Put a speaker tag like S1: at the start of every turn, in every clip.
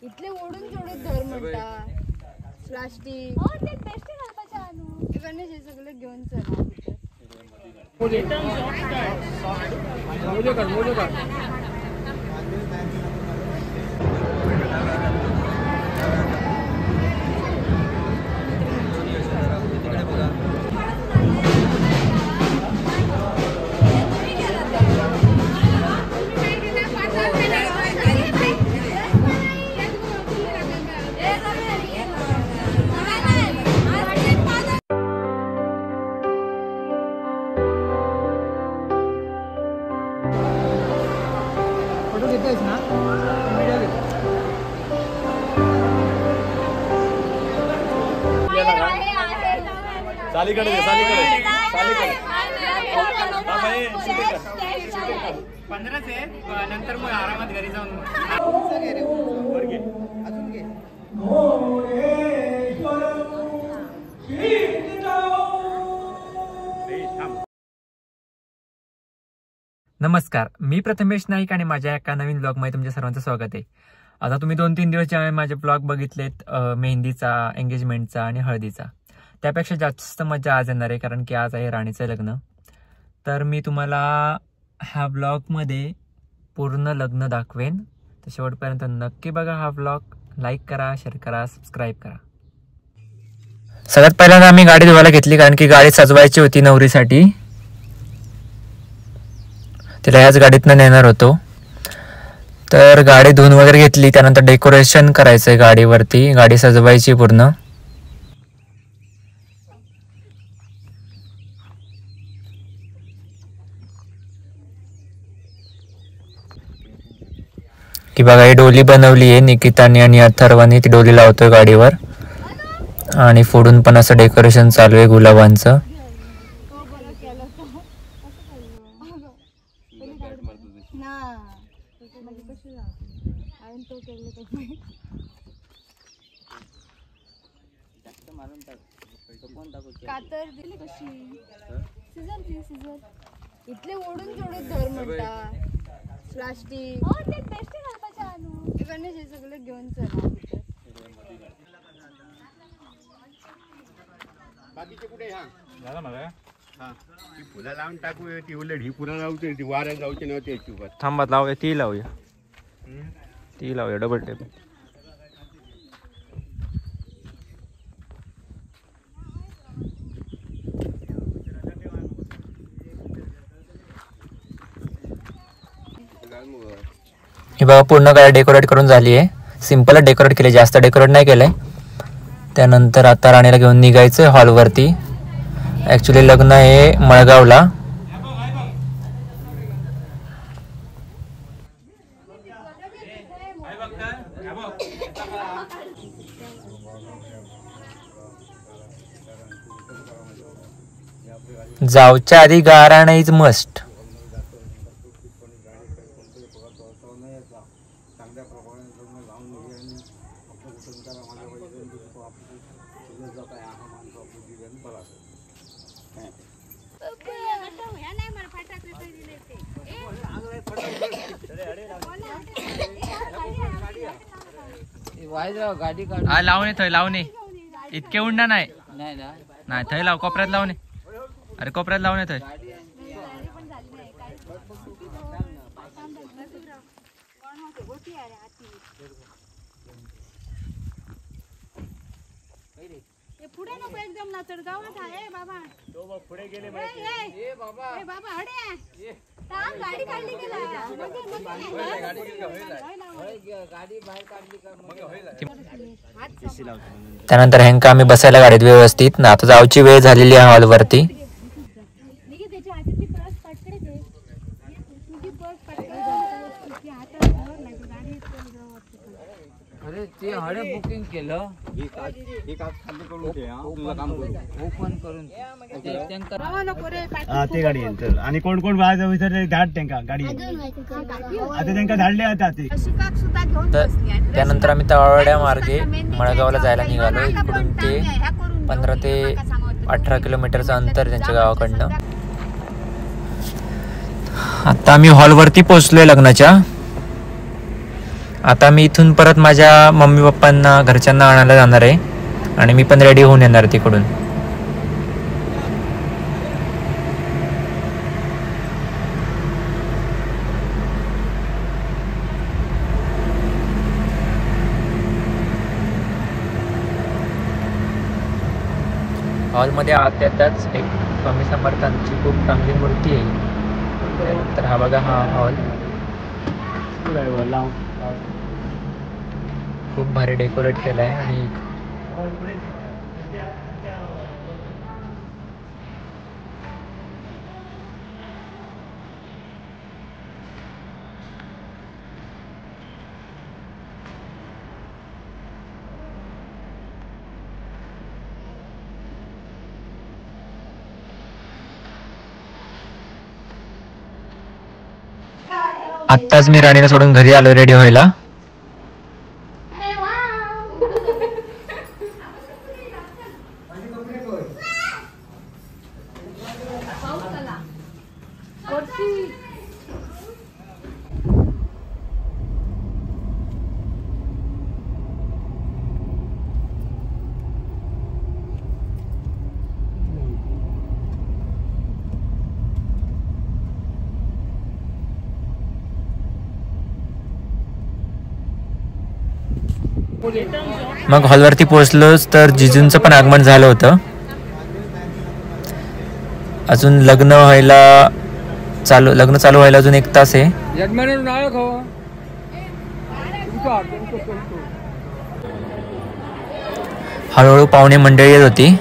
S1: इथले ओढून थोडे धर म्हणता प्लास्टिक ते बेस्ट घालपाचे आणू गणेश हे सगळं घेऊन चला
S2: सालीकडे 15 आहे नंतर मग आरामात घरी जाऊन
S3: नमस्कार, मी प्रथमेश नाईक आणि माझ्या एका नवीन ब्लॉगमध्ये तुमच्या सर्वांचं स्वागत आहे. आता तुम्ही 2-3 दिवस जे माझे ब्लॉग बघितलेत मेहंदीचा, एंगेजमेंटचा आणि हळदीचा, त्यापेक्षा जास्त मजा आज येणार आहे कारण की आज आहे राणीचं लग्न. तर मी तुम्हाला ह्या ब्लॉगमध्ये पूर्ण लग्न दाखवेन. तर शेवटपर्यंत नक्की बघा हा ब्लॉग. लाईक करा, शेअर करा, सबस्क्राईब करा. सगळ्यात पहिल्यांदा आम्ही गाडी धुवायला घेतली कारण की गाडी सजवायची होती नवरीसाठी. तिला ह्याच गाडीतनं नेणार होतो. तर गाडी धुवून वगैरे घेतली. त्यानंतर डेकोरेशन करायचं आहे गाडीवरती, गाडी सजवायची पूर्ण. की बघा ही डोली बनवली आहे निकिताने आणि अथर्वाने. ती डोली लावतोय गाडीवर आणि फोडून पण असं डेकोरेशन चालू आहे गुलाबांचं.
S1: कातर दिली कशी इथले ओढून थोडे धर म्हणता प्लास्टिक ते बेस्ट घालपाचे आणू गणेश हे सगळं घेऊन चला
S2: बाकीचे कुठे झाला मला ती फुलं लावून टाकू ती उलट ही फुलं लावते ती वाऱ्यात जाऊची नव्हती याची
S3: थांबा लावूया, ती लावूया, ती लावूया डबल टेप. ही बघा पूर्ण गाडी डेकोरेट करून झाली आहे. सिम्पल डेकोरेट केले, जास्त डेकोरेट नाही केलंय. त्यानंतर आता राणीला घेऊन निघायचं हॉलवरती. ॲक्च्युली लग्न आहे मळगावला. जाऊच्या आधी गाराणा इज मस्ट. लावणे थंय लावणे इतके उंडा नाही नाही थंय लाव कोपऱ्यात लावणे. अरे कोपऱ्यात लावणे थंय.
S1: पुढे नको एकदम ना चढगावात आहे बाबा. तो पुढे गेले ए बाबा हडे ताम गाडी काढली गेला गाडी बाहेर काढली का मग होईल.
S3: त्यानंतर ह्यांका आम्ही बसायला गाडीत व्यवस्थित ना. आता जाऊची वेळ झालेली आहे हॉलवरती.
S4: अरे ते हडे बुकिंग केलं ओपन करून
S2: ते गाडी येईल आणि कोण कोण बाहेर विचारले धाड त्यांना गाडी आता त्यांना धाडले आता ते.
S3: त्यानंतर आम्ही तळवड्या मार्गे मळगावला जायला निघालो. इकडून ते 15 ते 18 किलोमीटरचं अंतर त्यांच्या गावाकडनं. आता आम्ही हॉलवरती पोहोचलोय लग्नाच्या. आता मी इथून परत माझ्या मम्मी पप्पांना घरच्यांना आणायला जाणार आहे आणि मी पण रेडी होऊन येणार तिकडून. हॉलमध्ये आत येताच एक स्वामी समर्थांची खूप चांगली मूर्ती आहे. त्यानंतर हा बघा हा हॉल खूप भारी डेकोरेट केला आहे. आणि आत्ताच मी राणीला सोडून घरी आलो रेडी व्हायला. मग हॉलवरती पोहोचलोच तर जिजूंचं पण आगमन झालं होतं. अजून लग्न चालू व्हायला अजून 1 तास आहे. हळूहळू पाहुणे मंडळी येत होती.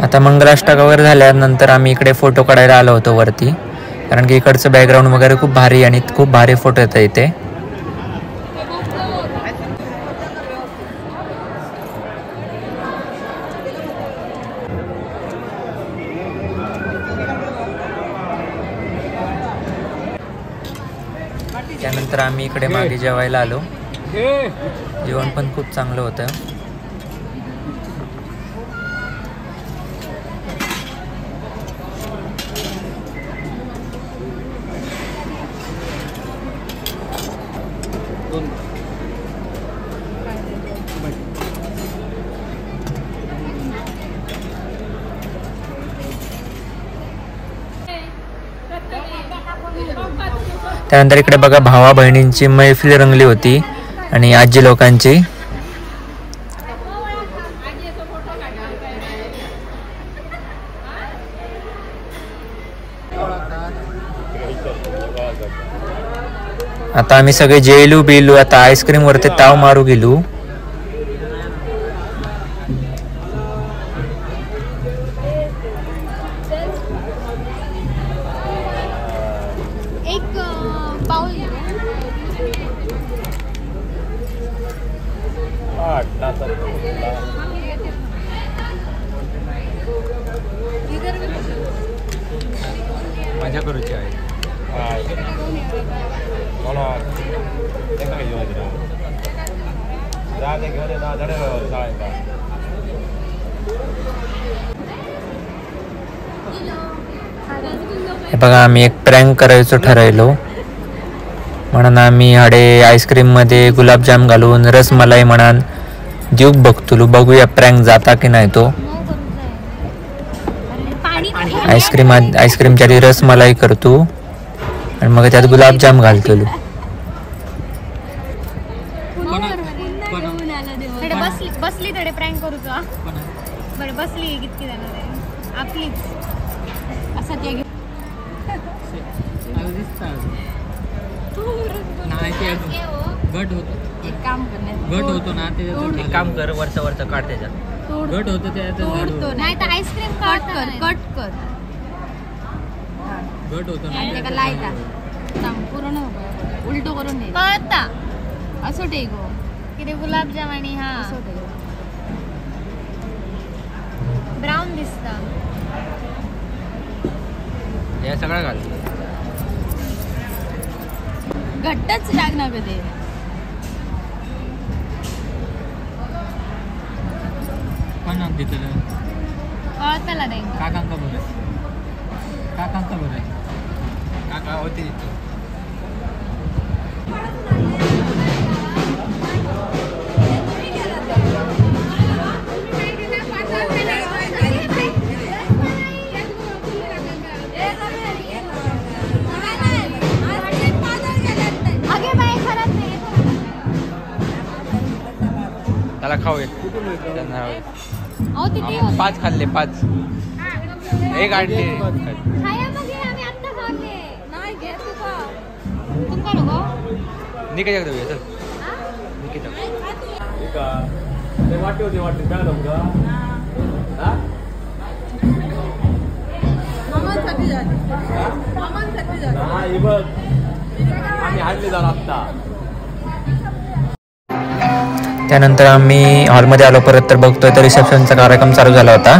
S3: आता मंगलाष्टक वगैरे झाल्यानंतर आम्ही इकडे फोटो काढायला आलो होतो वरती, कारण की इकडचं बॅकग्राऊंड वगैरे खूप भारी आणि खूप भारी फोटो येतात इथे. त्यानंतर आम्ही इकडे मागे जेवायला आलो. जेवण पण खूप चांगलं होतं. त्यानंतर इकडे बघा भावा बहिणींची मैफिल रंगली होती आणि आजी लोकांची. आता आम्ही सगळे जेलू बिलू आता आईस्क्रीम वरती ताव मारू गेलो.
S1: एक पाऊल
S3: मजा करूची आहे. हे बघा आम्ही एक प्रँक करायचं ठरवलो म्हणून आम्ही हाडे आईस्क्रीम मध्ये गुलाबजाम घालून रसमलाई म्हणान देऊक बघतलो. बघूया प्रँक जाता की नाही तो. आईस्क्रीमच्या आधी रसमलाई करतो आणि मग त्यात गुलाबजाम घालतलो.
S1: बसली तडे प्रँक करू का बरं बसली कितकी जाणार आहे आपलीच असा ते एक काम
S3: एक काम कर वरचा वरचा काढ त्याच्यात
S4: घट होतं
S1: तोडतो नाही तर आईस्क्रीम कट कर
S4: घट होतं
S1: आणि त्याला लायता पूर्ण उलटो करून दे कळता असं टेगो किती गुलाबजाम आणि हा ब्राऊन दिसता
S3: हे सगळं घाल.
S1: घट्टच लागणार कधी
S4: पण
S1: कळताला नाही
S4: काकांका बरं काका होते
S3: त्याला खाऊ येत 5 खाल्ले 5 एक आणले निघायच्या चल
S5: वाटते काय तुमका आम्ही हाडले जाणार आता.
S3: त्यानंतर आम्ही हॉलमध्ये आलो परत तर बघतोय तर रिसेप्शनचा कार्यक्रम चालू झाला होता.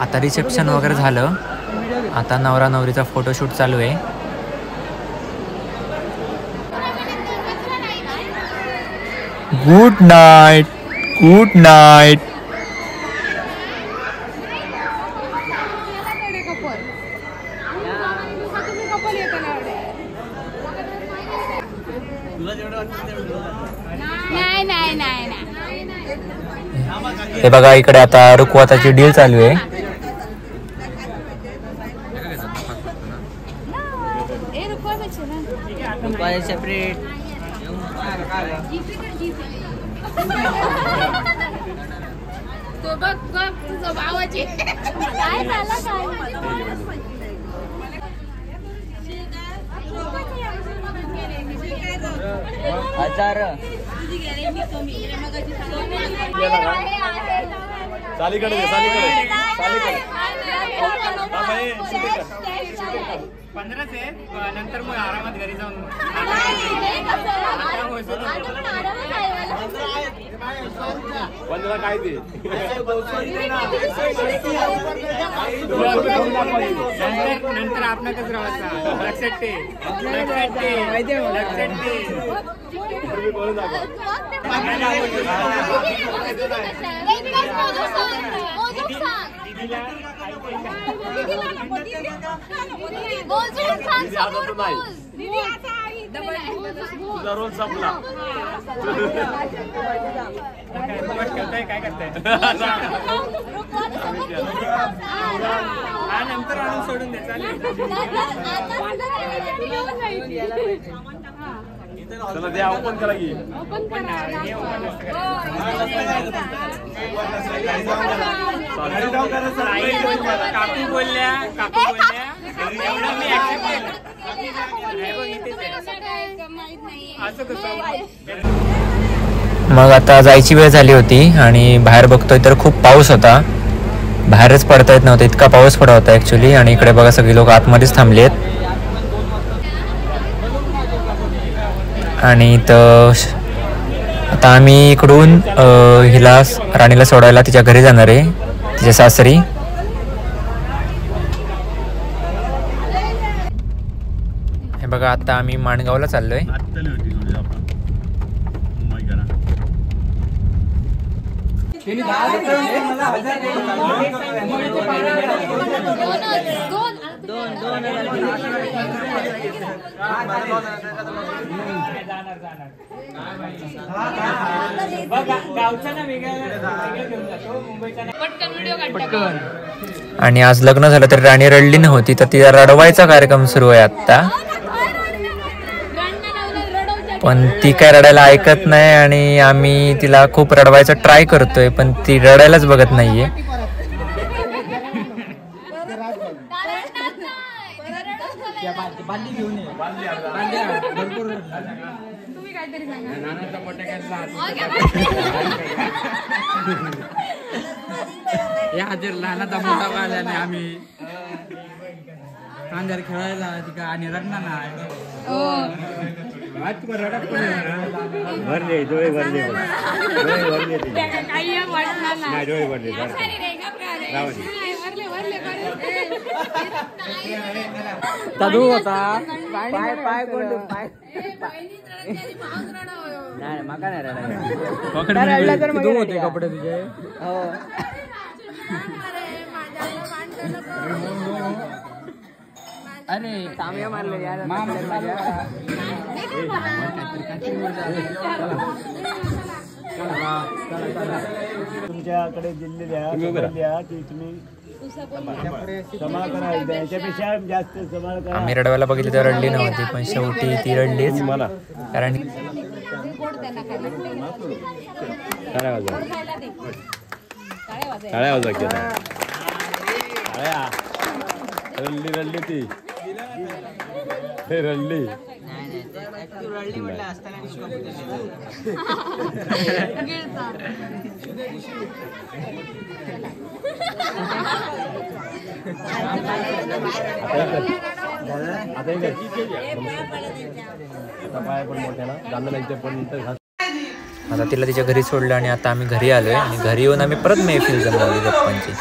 S3: आता रिसेप्शन वगैरे झालं. आता नवरा नवरीचा फोटोशूट चालू आहे. Good night. Good night. हे बघा इकडे आता रुखवाताची डील चालू आहे.
S4: सेपरेट
S1: तो बघ बघ तुझं भावाची काय झालं
S4: हजार
S5: सालीकडे
S3: नंतर मग आरामात घरी जाऊन
S5: पंधरा काय ते
S3: नंतर आपणाकच राहायचा. लक्षात ते
S5: तुझा रोल संपला.
S3: काय करताय नंतर आणून सोडून द्या.
S5: चला द्या ओपन करा की.
S3: काकू बोलल्या एवढं मी ऍक्सेप्ट केलं. मग आता जायची वेळ झाली होती आणि बाहेर बघतोय तर खूप पाऊस होता. बाहेरच पडता येत नव्हता, इतका पाऊस पडत होता ऍक्च्युली. आणि इकडे बघा सगळी लोक आतमध्येच थांबली आहेत. आणि तर आता आम्ही इकडून हिला राणीला सोडायला तिच्या घरी जाणार आहे, तिच्या सासरी. हे बघा आता आम्ही माणगावला चाललोय. आणि आज लग्न झालं तर राणी रडली नव्हती, तर तिला रडवायचा कार्यक्रम सुरू आहे आता. पण ती काय रडायला ऐकत नाही आणि आम्ही तिला खूप रडवायचा ट्राय करतोय, पण ती रडायलाच बघत नाहीये.
S4: हजर लहानाचा मोठा वाढला नाही आम्ही कांद्यावर खेळायला तिका आणि रडणार नाही.
S2: भरले डोळे भरले डोळे भरले
S4: तदू होता पाय पाय कोण पाय नाही माका नाही रडायला तू होते कपडे तुझे. हो अरे तांब्या मारले यार.
S2: तुमच्याकडे दिलेल्या की तुम्ही जमा करा, याच्यापेक्षा जास्त जमा करा.
S3: आम्ही रडवायला बघितली तर रडली नव्हती, पण शेवटी ती रडलीच. कारण
S5: टाळ्या वाजा केला. रडली रडली ती रडली.
S3: आता तिला तिच्या घरी सोडलं आणि आता आम्ही घरी आलोय. आणि घरी येऊन आम्ही परत मैफिल जमवली गप्पांची.